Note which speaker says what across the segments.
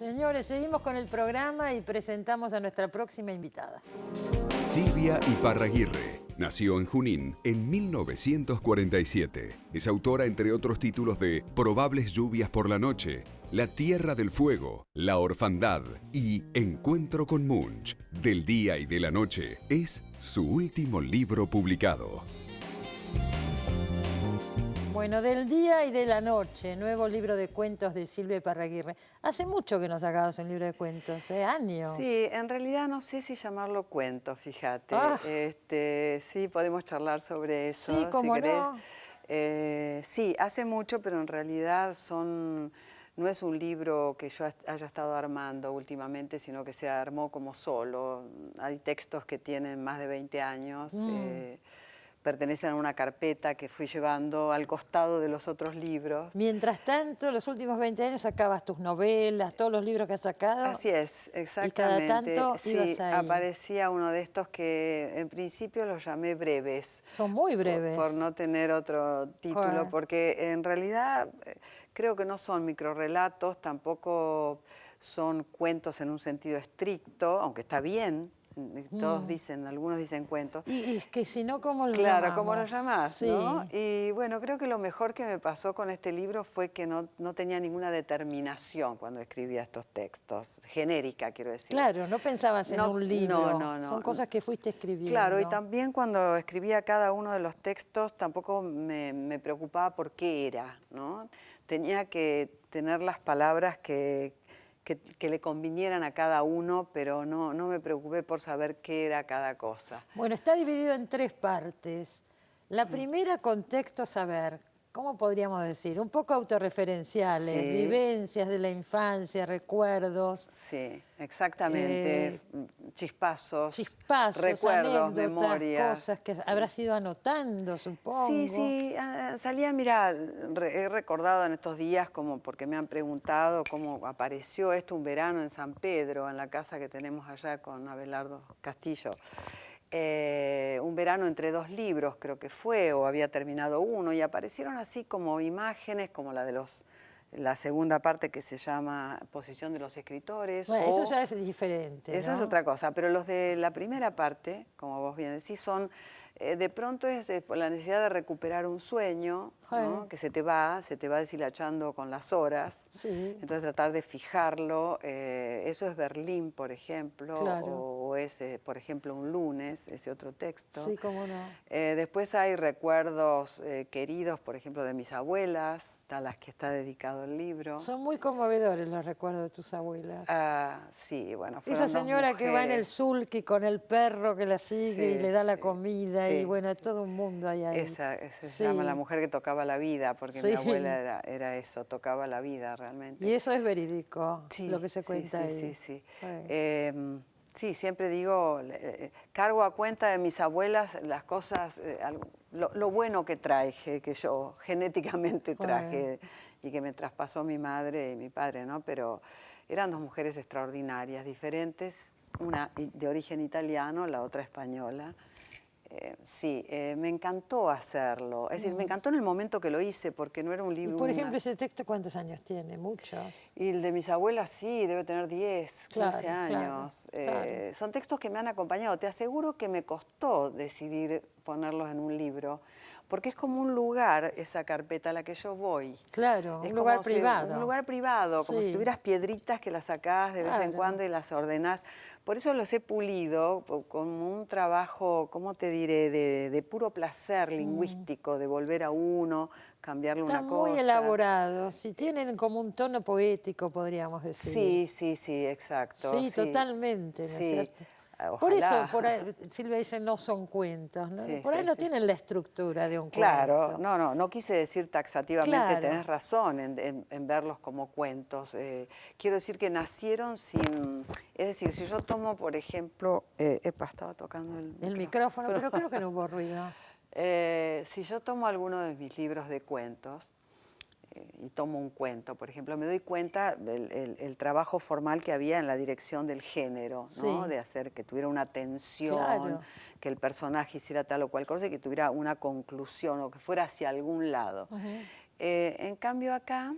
Speaker 1: Señores, seguimos con el programa y presentamos a nuestra próxima invitada.
Speaker 2: Silvia Iparraguirre nació en Junín en 1947. Es autora, entre otros títulos, de Probables lluvias por la noche, La tierra del fuego, La orfandad y Encuentro con Munch, del día y de la noche. Es su último libro publicado.
Speaker 1: Bueno, Del día y de la noche, nuevo libro de cuentos de Silvia Iparraguirre. Hace mucho que no sacabas un libro de cuentos, años.
Speaker 3: Sí, en realidad no sé si llamarlo cuento, fíjate.
Speaker 1: Ah.
Speaker 3: Sí, podemos charlar sobre eso,
Speaker 1: Sí, cómo
Speaker 3: si querés.
Speaker 1: no.
Speaker 3: Sí, hace mucho, pero en realidad no es un libro que yo haya estado armando últimamente, sino que se armó como solo. Hay textos que tienen más de 20 años. Pertenecen a una carpeta que fui llevando al costado de los otros libros.
Speaker 1: Mientras tanto, los últimos 20 años sacabas tus novelas, todos los libros que has sacado.
Speaker 3: Así es, exactamente.
Speaker 1: Y cada tanto
Speaker 3: sí,
Speaker 1: ibas ahí.
Speaker 3: aparecía uno de estos que en principio los llamé breves.
Speaker 1: Son muy breves.
Speaker 3: Por no tener otro título,
Speaker 1: Joder.
Speaker 3: porque en realidad creo que no son microrrelatos, tampoco son cuentos en un sentido estricto, aunque está bien. Todos dicen, algunos dicen cuentos.
Speaker 1: Y es que si no, ¿cómo lo
Speaker 3: Claro,
Speaker 1: llamamos?
Speaker 3: ¿cómo lo llamás?
Speaker 1: Sí.
Speaker 3: ¿No? Y bueno, creo que lo mejor que me pasó con este libro fue que no tenía ninguna determinación cuando escribía estos textos, genérica quiero decir.
Speaker 1: Claro, no pensabas en un libro.
Speaker 3: No.
Speaker 1: Son cosas que fuiste escribiendo.
Speaker 3: Claro, y también cuando escribía cada uno de los textos tampoco me preocupaba por qué era, ¿no? Tenía que tener las palabras que le convinieran a cada uno, pero no me preocupé por saber qué era cada cosa.
Speaker 1: Bueno, está dividido en 3 partes. La primera, contexto, saber. ¿Cómo podríamos decir? Un poco autorreferenciales,
Speaker 3: Sí.
Speaker 1: vivencias de la infancia, recuerdos.
Speaker 3: Sí, exactamente. Chispazos,
Speaker 1: Chispazos,
Speaker 3: recuerdos,
Speaker 1: anécdotas,
Speaker 3: memorias.
Speaker 1: cosas que habrás ido anotando, supongo.
Speaker 3: Sí, salía, mira, he recordado en estos días, como porque me han preguntado cómo apareció esto un verano en San Pedro, en la casa que tenemos allá con Abelardo Castillo. Un verano entre 2 libros, creo que fue, o había terminado uno, y aparecieron así como imágenes, como la de la segunda parte que se llama Posición de los escritores.
Speaker 1: Bueno, eso ya es diferente,
Speaker 3: Eso
Speaker 1: ¿no?
Speaker 3: es otra cosa, pero los de la primera parte, como vos bien decís, son, de pronto es por la necesidad de recuperar un sueño, ¿no? Que se te va deshilachando con las horas.
Speaker 1: Sí.
Speaker 3: Entonces tratar de fijarlo, eso es Berlín, por ejemplo,
Speaker 1: Claro.
Speaker 3: o es, por ejemplo, Un lunes, ese otro texto.
Speaker 1: Sí, cómo no.
Speaker 3: Después hay recuerdos queridos, por ejemplo, de mis abuelas, a las que está dedicado el libro.
Speaker 1: Son muy conmovedores los recuerdos de tus abuelas.
Speaker 3: Sí, bueno, fueron
Speaker 1: Esa señora
Speaker 3: 2
Speaker 1: que va en el
Speaker 3: mujeres.
Speaker 1: sulky con el perro que la sigue
Speaker 3: Sí,
Speaker 1: y le da la
Speaker 3: sí,
Speaker 1: comida
Speaker 3: sí,
Speaker 1: y bueno,
Speaker 3: sí.
Speaker 1: todo un mundo hay ahí.
Speaker 3: Esa se
Speaker 1: Sí.
Speaker 3: llama La mujer que tocaba la vida, porque
Speaker 1: Sí.
Speaker 3: mi abuela era eso, tocaba la vida realmente.
Speaker 1: Y eso es verídico,
Speaker 3: Sí,
Speaker 1: lo que se cuenta ahí.
Speaker 3: Sí.
Speaker 1: Bueno.
Speaker 3: Sí, siempre digo, cargo a cuenta de mis abuelas las cosas, lo bueno que traje, que yo genéticamente traje y que me traspasó mi madre y mi padre, ¿no? Pero eran 2 mujeres extraordinarias, diferentes, una de origen italiano, la otra española. Me encantó hacerlo. Es decir, me encantó en el momento que lo hice, porque no era un
Speaker 1: Y
Speaker 3: libro...
Speaker 1: por ejemplo, ese texto, ¿cuántos años tiene? Muchos.
Speaker 3: Y el de mis abuelas sí, debe tener 10, 15 años.
Speaker 1: Claro.
Speaker 3: Son textos que me han acompañado. Te aseguro que me costó decidir ponerlos en un libro, porque es como un lugar, esa carpeta a la que yo voy.
Speaker 1: Claro,
Speaker 3: Es
Speaker 1: un lugar
Speaker 3: como
Speaker 1: privado.
Speaker 3: Un lugar privado, como
Speaker 1: Sí.
Speaker 3: si tuvieras piedritas que las sacás de vez en
Speaker 1: Claro.
Speaker 3: cuando y las ordenás. Por eso los he pulido con un trabajo, ¿cómo te diré?, de puro placer lingüístico, de volver a uno, cambiarle
Speaker 1: Están
Speaker 3: una cosa.
Speaker 1: muy elaborados y tienen como un tono poético, podríamos decir.
Speaker 3: Sí, exacto.
Speaker 1: Sí, totalmente, ¿no es
Speaker 3: Sí.
Speaker 1: cierto?
Speaker 3: Ojalá.
Speaker 1: Por eso, Silvia dice, no son cuentos, ¿no?
Speaker 3: Sí,
Speaker 1: Por ahí
Speaker 3: sí,
Speaker 1: no
Speaker 3: sí.
Speaker 1: tienen la estructura de un
Speaker 3: Claro,
Speaker 1: cuento.
Speaker 3: no quise decir taxativamente,
Speaker 1: Claro.
Speaker 3: tenés razón en verlos como cuentos. Quiero decir que nacieron sin... Es decir, si yo tomo, por ejemplo... estaba tocando
Speaker 1: El micrófono, pero creo que no hubo ruido.
Speaker 3: Si yo tomo alguno de mis libros de cuentos y tomo un cuento, por ejemplo, me doy cuenta del trabajo formal que había en la dirección del género, ¿no?
Speaker 1: Sí.
Speaker 3: De hacer que tuviera una tensión,
Speaker 1: Claro.
Speaker 3: que el personaje hiciera tal o cual cosa y que tuviera una conclusión o que fuera hacia algún lado. En cambio acá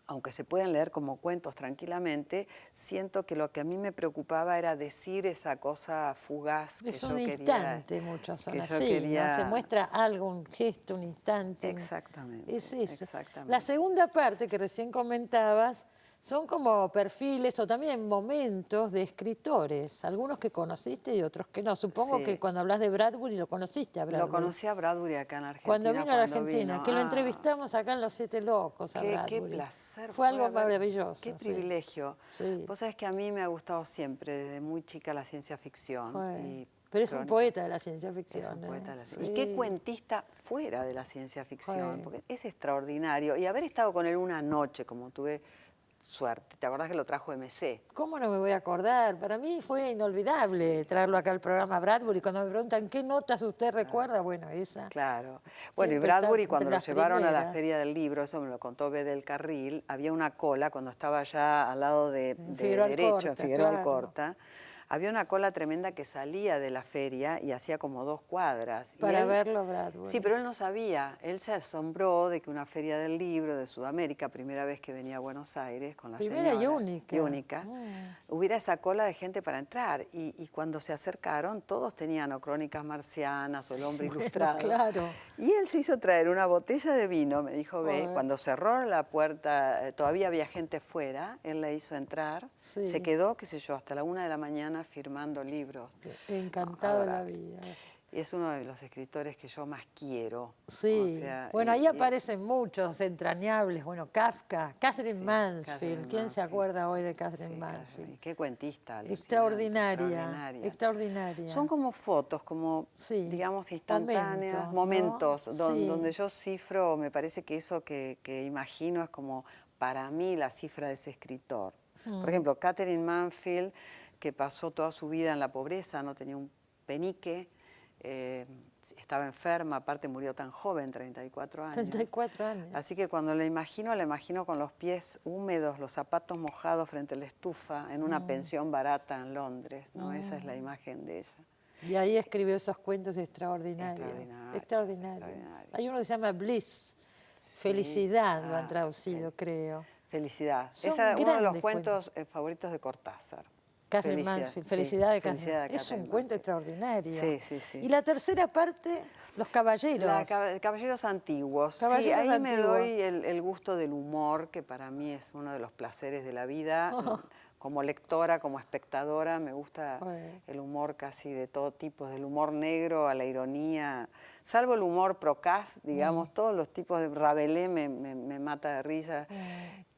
Speaker 3: aunque se pueden leer como cuentos tranquilamente, siento que lo que a mí me preocupaba era decir esa cosa fugaz que
Speaker 1: Es
Speaker 3: yo
Speaker 1: un
Speaker 3: quería.
Speaker 1: instante, muchos son
Speaker 3: que yo
Speaker 1: así, ¿no?
Speaker 3: quería-
Speaker 1: Se muestra algo, un gesto, un instante.
Speaker 3: Exactamente.
Speaker 1: Es eso.
Speaker 3: Exactamente.
Speaker 1: La segunda parte que recién comentabas son como perfiles o también momentos de escritores, algunos que conociste y otros que no. Supongo
Speaker 3: Sí.
Speaker 1: que cuando hablas de Bradbury lo conociste a
Speaker 3: Lo
Speaker 1: Bradbury.
Speaker 3: conocí a Bradbury acá en Argentina.
Speaker 1: Cuando vino a la Argentina,
Speaker 3: vino.
Speaker 1: que lo
Speaker 3: Ah,
Speaker 1: entrevistamos acá en Los Siete Locos a
Speaker 3: qué
Speaker 1: Bradbury.
Speaker 3: placer.
Speaker 1: Fue algo
Speaker 3: a ver,
Speaker 1: maravilloso.
Speaker 3: Qué
Speaker 1: sí.
Speaker 3: privilegio.
Speaker 1: Sí.
Speaker 3: Vos sabés que a mí me ha gustado siempre, desde muy chica, la ciencia ficción.
Speaker 1: Fue.
Speaker 3: Y
Speaker 1: Pero es un
Speaker 3: crónica.
Speaker 1: poeta de la ciencia
Speaker 3: Es
Speaker 1: ficción.
Speaker 3: un poeta de la
Speaker 1: Sí.
Speaker 3: Y qué cuentista fuera de la ciencia ficción,
Speaker 1: Fue.
Speaker 3: porque es extraordinario. Y haber estado con él una noche, como tuve suerte. ¿Te acordás que lo trajo MC?
Speaker 1: ¿Cómo no me voy a acordar? Para mí fue inolvidable traerlo acá al programa Bradbury. Cuando me preguntan qué notas usted recuerda, bueno, esa.
Speaker 3: Claro. Bueno, y
Speaker 1: Siempre está
Speaker 3: Bradbury
Speaker 1: entre
Speaker 3: cuando lo
Speaker 1: las
Speaker 3: llevaron a la
Speaker 1: primeras.
Speaker 3: Feria del Libro, eso me lo contó B. del Carril, había una cola cuando estaba ya al lado de
Speaker 1: Figueroa
Speaker 3: Derecho,
Speaker 1: Alcorta,
Speaker 3: en Figueroa
Speaker 1: claro.
Speaker 3: Alcorta. Había una cola tremenda que salía de la feria y hacía como 2 cuadras. Y
Speaker 1: Para
Speaker 3: él-
Speaker 1: verlo Bradbury.
Speaker 3: Sí, pero él no sabía. Él se asombró de que una feria del libro de Sudamérica, primera vez que venía a Buenos Aires con la
Speaker 1: Primera y
Speaker 3: señora,
Speaker 1: única.
Speaker 3: y única, hubiera esa cola de gente para entrar. Y cuando se acercaron, todos tenían o Crónicas Marcianas o El Hombre
Speaker 1: Bueno,
Speaker 3: Ilustrado.
Speaker 1: claro.
Speaker 3: Y él se hizo traer una botella de vino, me dijo B.
Speaker 1: Joder.
Speaker 3: Cuando cerró la puerta, todavía había gente fuera, él la hizo entrar.
Speaker 1: Sí.
Speaker 3: Se quedó, qué sé yo, hasta la 1 de la mañana firmando libros.
Speaker 1: Encantado de la
Speaker 3: Adorable.
Speaker 1: vida.
Speaker 3: Y es uno de los escritores que yo más quiero.
Speaker 1: Sí.
Speaker 3: O sea,
Speaker 1: Bueno, ahí aparecen muchos entrañables. Bueno, Kafka, Catherine Mansfield.
Speaker 3: Catherine
Speaker 1: ¿Quién se
Speaker 3: Mansfield.
Speaker 1: acuerda hoy de Catherine
Speaker 3: Sí,
Speaker 1: Mansfield?
Speaker 3: y qué cuentista. alucinante,
Speaker 1: Extraordinaria, extraordinaria.
Speaker 3: Son como fotos, como,
Speaker 1: Sí,
Speaker 3: digamos, instantáneas,
Speaker 1: momentos, ¿no? Sí.
Speaker 3: donde yo cifro, me parece que eso que imagino es como, para mí, la cifra de ese escritor. Por ejemplo, Catherine Mansfield, que pasó toda su vida en la pobreza, no tenía un penique, estaba enferma, aparte murió tan joven, 34 años.
Speaker 1: 34 años.
Speaker 3: Así que cuando la imagino con los pies húmedos, los zapatos mojados frente a la estufa, en una pensión barata en Londres, ¿no? Esa es la imagen de ella.
Speaker 1: Y ahí escribió esos cuentos extraordinarios.
Speaker 3: Extraordinario.
Speaker 1: Hay uno que se llama Bliss, felicidad, lo han
Speaker 3: Ah,
Speaker 1: traducido, creo.
Speaker 3: Felicidad.
Speaker 1: Son
Speaker 3: Ese era uno de los
Speaker 1: grandes
Speaker 3: cuentos favoritos de Cortázar.
Speaker 1: Catherine Mansfield, Felicidad de Catherine.
Speaker 3: Felicidad de
Speaker 1: Es un
Speaker 3: Catherine
Speaker 1: cuento
Speaker 3: Mansfield.
Speaker 1: extraordinario.
Speaker 3: Sí, sí, sí.
Speaker 1: Y la tercera parte, Los Caballeros.
Speaker 3: Caballeros Antiguos.
Speaker 1: Caballeros
Speaker 3: sí, ahí me
Speaker 1: Antiguos.
Speaker 3: doy el gusto del humor, que para mí es uno de los placeres de la vida. Como lectora, como espectadora, me gusta el humor casi de todo tipo, del humor negro a la ironía, salvo el humor procaz, digamos, todos los tipos de Rabelais me mata de risa.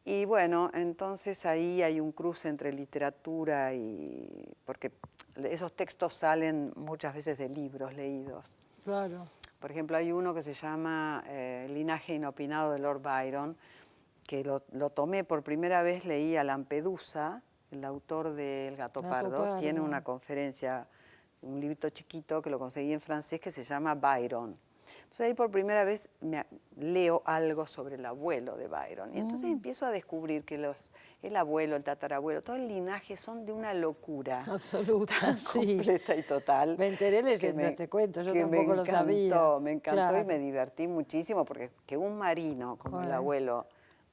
Speaker 3: Y bueno, entonces ahí hay un cruce entre literatura y... porque esos textos salen muchas veces de libros leídos.
Speaker 1: Claro.
Speaker 3: Por ejemplo, hay uno que se llama Linaje Inopinado de Lord Byron, que lo tomé por primera vez, leí a Lampedusa, el autor de El Gato Pardo, tiene una conferencia, un librito chiquito que lo conseguí en francés que se llama Byron. Entonces ahí por primera vez leo algo sobre el abuelo de Byron. Y entonces empiezo a descubrir que el abuelo, el tatarabuelo, todo el linaje son de una locura.
Speaker 1: Absoluta,
Speaker 3: tan
Speaker 1: sí.
Speaker 3: completa y total.
Speaker 1: Me enteré leyendo este cuento, yo
Speaker 3: que
Speaker 1: tampoco lo sabía.
Speaker 3: Me encantó
Speaker 1: Claro.
Speaker 3: y me divertí muchísimo porque que un marino como el
Speaker 1: Joder.
Speaker 3: abuelo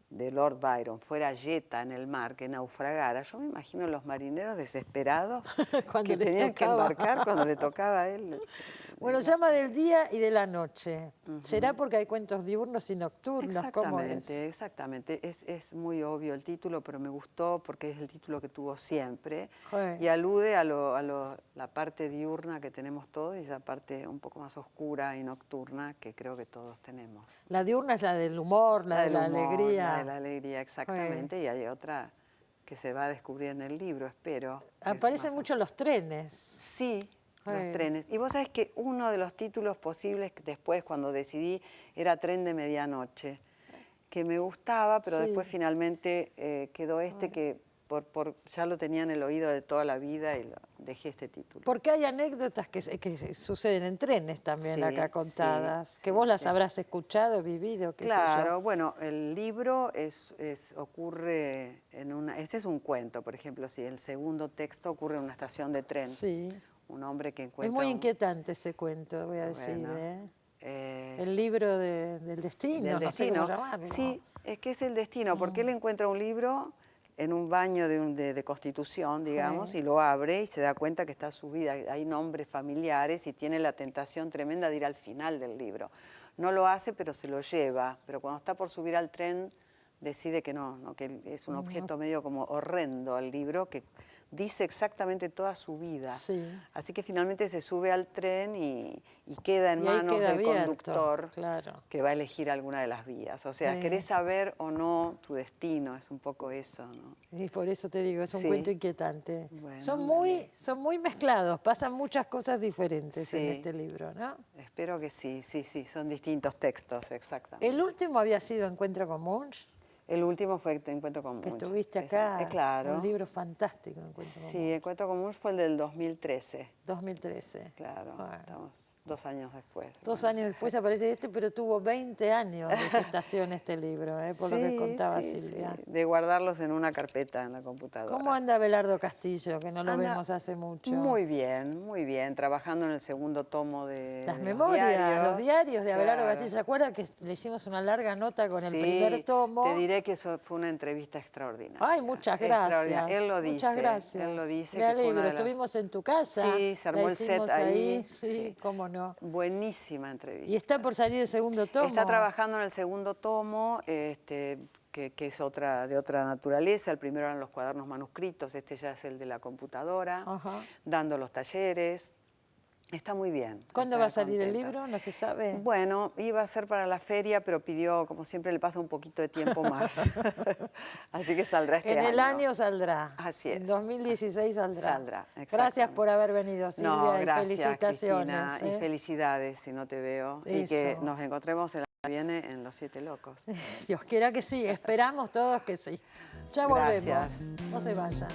Speaker 3: de Lord Byron fuera yeta en el mar, que naufragara, yo me imagino los marineros desesperados
Speaker 1: Cuando
Speaker 3: que
Speaker 1: les
Speaker 3: tenían que
Speaker 1: tocaba.
Speaker 3: embarcar cuando le tocaba a él.
Speaker 1: Bueno, se llama Del día y de la noche. ¿Será porque hay cuentos diurnos y nocturnos? ¿Cómo es?
Speaker 3: Exactamente. Es muy obvio el título, pero me gustó porque es el título que tuvo siempre.
Speaker 1: Joder.
Speaker 3: Y alude a la parte diurna que tenemos todos y esa parte un poco más oscura y nocturna que creo que todos tenemos.
Speaker 1: La diurna es la del humor, la de la
Speaker 3: del humor,
Speaker 1: alegría.
Speaker 3: La de la alegría, exactamente. Y hay otra que se va a descubrir en el libro, espero. que es
Speaker 1: Aparecen
Speaker 3: más-
Speaker 1: mucho los trenes.
Speaker 3: Sí,
Speaker 1: Ay.
Speaker 3: los trenes. Y vos sabés que uno de los títulos posibles que después, cuando decidí, era Tren de Medianoche, que me gustaba, pero
Speaker 1: Sí.
Speaker 3: después finalmente quedó que ya lo tenía en el oído de toda la vida y dejé este título.
Speaker 1: Porque hay anécdotas que suceden en trenes también
Speaker 3: Sí,
Speaker 1: acá contadas,
Speaker 3: sí,
Speaker 1: que vos las
Speaker 3: sí.
Speaker 1: habrás escuchado, vivido, qué sé yo.
Speaker 3: Claro, bueno, el libro ocurre en una... Este es un cuento, por ejemplo, si el segundo texto ocurre en una estación de tren.
Speaker 1: Sí.
Speaker 3: Un hombre que encuentra...
Speaker 1: Es muy
Speaker 3: un-
Speaker 1: inquietante ese cuento, voy a decir.
Speaker 3: Bueno,
Speaker 1: El libro del destino,
Speaker 3: del
Speaker 1: no sé
Speaker 3: destino.
Speaker 1: cómo llamarlo.
Speaker 3: Sí, Es que es el destino, porque él encuentra un libro en un baño de Constitución, digamos,
Speaker 1: Sí.
Speaker 3: y lo abre y se da cuenta que está su vida, hay nombres familiares y tiene la tentación tremenda de ir al final del libro. No lo hace, pero se lo lleva, pero cuando está por subir al tren decide que no, que es un objeto medio como horrendo el libro, que dice exactamente toda su vida.
Speaker 1: Sí.
Speaker 3: Así que finalmente se sube al tren y queda en
Speaker 1: Y ahí
Speaker 3: manos
Speaker 1: queda
Speaker 3: del
Speaker 1: abierto,
Speaker 3: conductor,
Speaker 1: claro.
Speaker 3: que va a elegir alguna de las vías. O sea,
Speaker 1: Sí.
Speaker 3: querés saber o no tu destino, es un poco eso, ¿no?
Speaker 1: Y por eso te digo, es un
Speaker 3: Sí.
Speaker 1: cuento inquietante.
Speaker 3: Bueno,
Speaker 1: son muy mezclados, pasan muchas cosas diferentes
Speaker 3: Sí.
Speaker 1: en este libro, ¿no?
Speaker 3: Espero que sí, son distintos textos, exactamente.
Speaker 1: El último había sido Encuentro con Munch,
Speaker 3: El último fue Te Encuentro con
Speaker 1: que
Speaker 3: Munch.
Speaker 1: estuviste acá.
Speaker 3: Claro.
Speaker 1: Un libro fantástico, Encuentro con
Speaker 3: Sí,
Speaker 1: Munch.
Speaker 3: Encuentro con Munch fue el del 2013.
Speaker 1: 2013.
Speaker 3: Claro,
Speaker 1: Bueno.
Speaker 3: estamos 2 años después.
Speaker 1: 2 años después aparece este, pero tuvo 20 años de gestación este libro, por lo que
Speaker 3: Sí,
Speaker 1: contaba
Speaker 3: sí,
Speaker 1: Silvia.
Speaker 3: sí, de guardarlos en una carpeta en la computadora.
Speaker 1: ¿Cómo anda Abelardo Castillo, que no lo
Speaker 3: Anda
Speaker 1: vemos hace mucho?
Speaker 3: muy bien, trabajando en el segundo tomo de
Speaker 1: Las
Speaker 3: de
Speaker 1: memorias, los diarios de Abelardo
Speaker 3: Claro.
Speaker 1: Castillo. ¿Se acuerda que le hicimos una larga nota con el
Speaker 3: Sí,
Speaker 1: primer tomo?
Speaker 3: te diré que eso fue una entrevista extraordinaria.
Speaker 1: Ay, muchas gracias.
Speaker 3: Extraordinaria. Él lo dice.
Speaker 1: Muchas gracias.
Speaker 3: Él lo dice.
Speaker 1: Me
Speaker 3: que fue
Speaker 1: alegro.
Speaker 3: una de las-
Speaker 1: Estuvimos en tu casa.
Speaker 3: Sí, se
Speaker 1: la
Speaker 3: armó el set
Speaker 1: hicimos
Speaker 3: ahí.
Speaker 1: Sí, cómo no.
Speaker 3: Buenísima entrevista.
Speaker 1: Y está por salir el segundo tomo.
Speaker 3: Está trabajando en el segundo tomo, que es de otra naturaleza. El primero eran los cuadernos manuscritos, este ya es el de la computadora,
Speaker 1: Ajá.
Speaker 3: dando los talleres. Está muy bien.
Speaker 1: ¿Cuándo
Speaker 3: está
Speaker 1: va a salir el
Speaker 3: contenta.
Speaker 1: libro? No se sabe.
Speaker 3: Bueno, iba a ser para la feria, pero pidió, como siempre le pasa un poquito de tiempo más. Así que saldrá este
Speaker 1: En
Speaker 3: año.
Speaker 1: el año saldrá.
Speaker 3: Así es.
Speaker 1: En 2016 saldrá.
Speaker 3: Saldrá, exactamente.
Speaker 1: Gracias por haber venido, Silvia,
Speaker 3: No,
Speaker 1: y
Speaker 3: gracias,
Speaker 1: felicitaciones.
Speaker 3: Cristina, y felicidades si no te veo. Y que
Speaker 1: Eso.
Speaker 3: nos encontremos el año que viene en Los Siete Locos.
Speaker 1: Dios quiera que sí, esperamos todos que sí. Ya volvemos.
Speaker 3: Gracias.
Speaker 1: No se vayan.